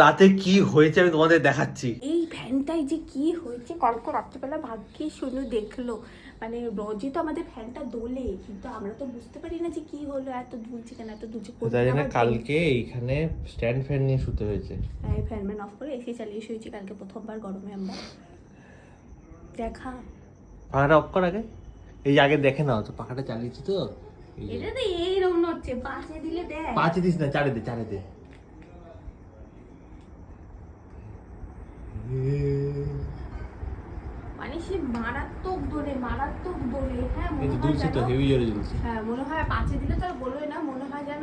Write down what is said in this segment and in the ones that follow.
তাতে কি হয়েছে আমি তোমাদের দেখাচ্ছি। এই ফ্যানটাই যে কি হয়েছে কালকে রাত্রিবেলা ভাগ্যে শুনু দেখলো, মানে রোজই তো আমাদের ফ্যানটা দোলে, কিন্তু আমরা তো বুঝতে পারি না যে কি হলো, এত দুলছে কেন, এত দুলছে। কালকে এইখানে স্ট্যান্ড ফ্যান নিয়ে শুতে হয়েছে। এই ফ্যান ম্যান অফ করে এসি চালিয়ে শুয়েছি কালকে প্রথমবার গরমে আমরা। দেখা পাখাটা অফ কর আগে, এই আগে দেখে নাও তো পাখাটা চালিয়েছি তো। এটা তো এইরকম হচ্ছে, পাঁচে দিলে দেখ। পাঁচে দিস না, চারে দে, চারে দে। মানে সে মারাত্মক দোলে, মারাত্মক দোলে। হ্যাঁ এই মনে হয় দুলছে তো, যেন, হেভি জোরে দুলছে। হ্যাঁ মনে হয় পাঁচে দিলে তো আর বলবে না, মনে হয় যেন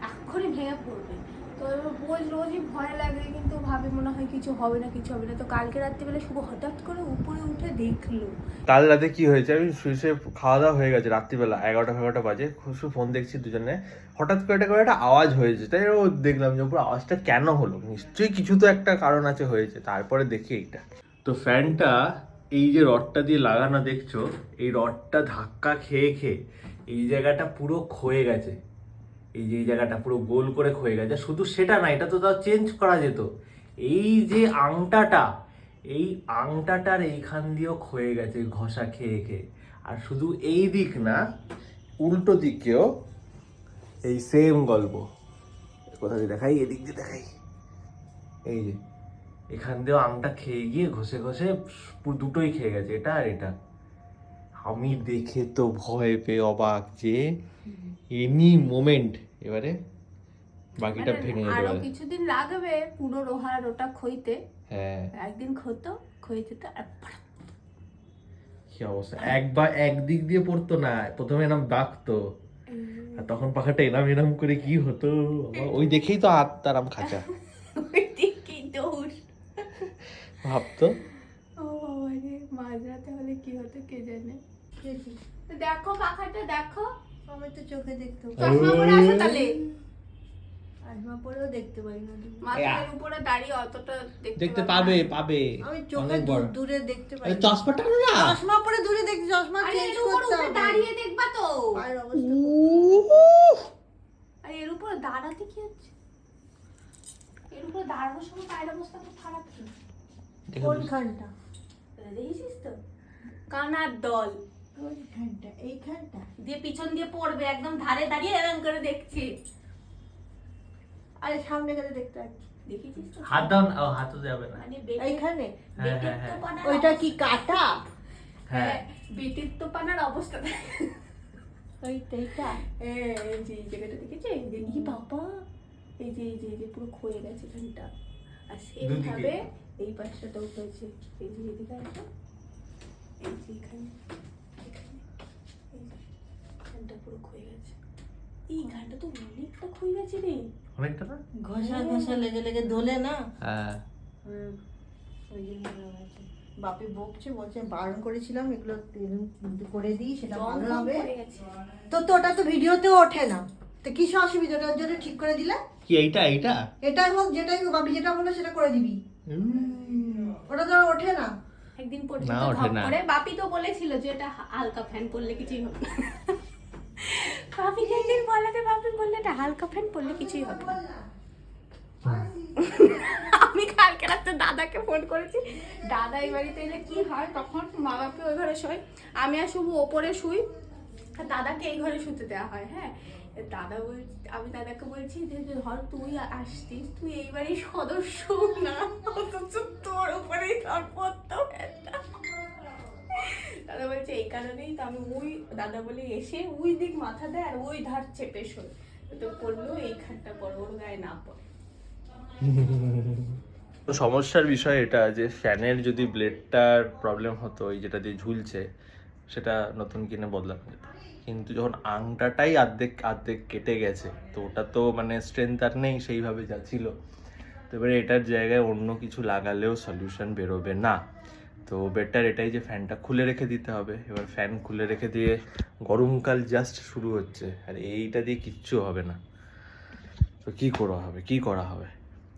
এক্ষুনি ভেঙে পড়বে। তো রোজ রোজই ভয় লাগে, কিন্তু ভাবে মনে হয় কিছু হবে না, কিছু হবে না। তো কালকে রাত্রিবেলা শুভ হঠাৎ করে উপরে উঠে দেখলো। কাল রাতে কি হয়েছে, আমি শুয়ে খাওয়া দাওয়া হয়ে গেছে রাত্রিবেলা 11টা বাজে, খুশু ফোন দেখছি দুজনে, হঠাৎ করে একটা আওয়াজ হয়েছে। তাই ও দেখলাম যে পুরো আওয়াজটা কেন হলো, নিশ্চয়ই কিছু তো একটা কারণ আছে হয়েছে। তারপরে দেখি এইটা তো ফ্যানটা, এই যে রডটা দিয়ে লাগানো দেখছো, এই রডটা ধাক্কা খেয়ে খেয়ে এই জায়গাটা পুরো ক্ষয়ে গেছে। এই যে এই জায়গাটা পুরো গোল করে ক্ষয়ে গেছে। শুধু সেটা না, এটা তো তাও চেঞ্জ করা যেত। এই যে আংটাটা, এই আংটাটার এইখান দিয়েও ক্ষয়ে গেছে ঘষা খেয়ে খেয়ে। আর শুধু এই দিক না, উল্টো দিকেও এই সেম গল্প। কোথা দিয়ে দেখাই, এদিক দিয়ে দেখাই, এই যে এখান দিয়েও আংটা খেয়ে গিয়ে ঘষে ঘষে পুরো দুটোই খেয়ে গেছে, এটা আর এটা। আমি দেখে তো ভয় পেয়ে অবাক যে এনি মোমেন্ট এবারে বাকিটা ভেঙে যেতে আরো পারে। কিছুদিন লাগবে পুরো লোহার ওটা ক্ষইতে। হ্যাঁ, একদিন ক্ষত ক্ষয়ে যেত আর কি অবস্থা, একবার একদিক দিয়ে পড়তো না, প্রথমে এরম ডাকতো, আর তখন পাখাটা এরম এরম করে কি হতো, ওই দেখেই তো আত্মারাম খাঁচা কি দৌড়। ভাবতো। ও বাবা রে, মাঝরাতে হলে কি হতো কে জানে। দেখো পাখাটা দেখো, আমি তো চোখে দেখতে পাই, চশমা পরে আসো তাহলে। চশমা পরেও দেখতে পাই না। মাথার উপরে দাঁড়িয়ে অতটা দেখতে পাবে পাবে, আমি চোখে দূরে দেখতে পাই। চশমাটা না, চশমা পরে দূরে দেখতে, চশমা চেঞ্জ করতে হবে। দাঁড়িয়ে দেখবা তো, পায়ের অবস্থা। আর এর উপরে দাঁড়াতে কি হচ্ছে, এর উপরে দাঁড়ানোর সময় পায়ের অবস্থা খুব খারাপ ছিল। কোনখানটা দেখেছিস তো, কানার দল কোনখানটা? এইখানটা দিয়ে পিছন দিয়ে পড়বে, একদম ধারে দাঁড়িয়ে এরকম করে দেখছি। আরে সামনে গেলে দেখতে পাচ্ছি। দেখেছিস তো, হাত দাও না, হাতও যাবে না। মানে এইখানে বেটির তো পানার ওইটা কি কাটা? হ্যাঁ বেটির তো পানার অবস্থা। এইটা এই যে এই জায়গাটা দেখেছে, এই যে ই বাবা, এই যে এই যে এই যে পুরো ক্ষয়ে গেছে এখানটা। আর সেইভাবে এই পাশটাতেও হয়েছে, এই যে এদিকে আছে, এই যে এখানে এখানে এই যে এখানটা পুরো ক্ষয়ে গেছে। এই ঘাটটা তো অনেকটা ক্ষয়ে গেছে রে, অনেকটা না, ঘষা ঘষা লেগে লেগে দোলে না। হ্যাঁ ওই জন্য হয়েছে। বাপি বকছে, বলছে বারণ করেছিলাম এগুলো করে দিই, সেটা ভালো হবে। তো ওটা তো ভিডিওতেও ওঠে না, তো কি অসুবিধা? ওটার জন্য ঠিক করে দিলে কি এইটা এইটা এটাই হোক, যেটাই হোক, বাপি যেটা বলে সেটা করে দিবি। ওটা তো ওঠে না। একদিন না, পর্যন্ত ওঠে ঘপ না। করে বাপি তো বলেছিল যে এটা হালকা ফ্যান পরলে কিছুই হবে না। বাপি যেদিন বলাতে বাপি বললে এটা হালকা ফ্যান পরলে কিছুই হবে না। আমি কালকে রাতে দাদাকে ফোন করেছি, দাদা এই বাড়িতে এলে কি হয়, তখন মা বাপি ওই ঘরে শোয়, আমি আর শুভ ওপরে শুই, আর দাদাকে এই ঘরে শুতে দেওয়া হয়। হ্যাঁ, দাদা বলছি, আমি দাদাকে বলছি যে ধর তুই আসতিস, তুই এই বাড়ির সদস্য না, অথচ তোর উপরেই ধর পড়তো। দাদা বলছে এই কারণেই তো আমি ওই, দাদা বলে এসে ওই দিক মাথা দেয় আর ওই ধার চেপে শোয়, তো পড়লো এইখানটা পড়ে, ওর গায়ে না পড়ে। তো সমস্যার বিষয় এটা যে ফ্যানের যদি ব্লেডটার প্রবলেম হতো, ওই যেটা দিয়ে ঝুলছে, সেটা নতুন কিনে বদলানো যেত। কিন্তু যখন আংটাটাই আর্ধেক আর্ধেক কেটে গেছে, তো ওটা তো মানে স্ট্রেংথ আর নেই সেইভাবে যা ছিল। তো এবারে এটার জায়গায় অন্য কিছু লাগালেও সলিউশন বেরোবে না। তো বেটার এটাই যে ফ্যানটা খুলে রেখে দিতে হবে। এবার ফ্যান খুলে রেখে দিয়ে গরমকাল জাস্ট শুরু হচ্ছে, আর এইটা দিয়ে কিচ্ছু হবে না। তো কী করা হবে?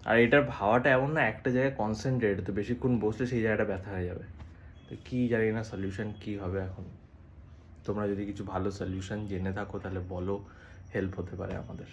আর এটার হাওয়াটা এমন না, একটা জায়গায় কনসেন্ট্রেট, তো বেশিক্ষণ বসলে সেই জায়গাটা ব্যথা হয়ে যাবে। তো কী জানি না সলিউশন কী হবে এখন। তোমরা যদি কিছু ভালো সলিউশন জেনে থাকো তাহলে বলো, হেল্প হতে পারে আমাদের।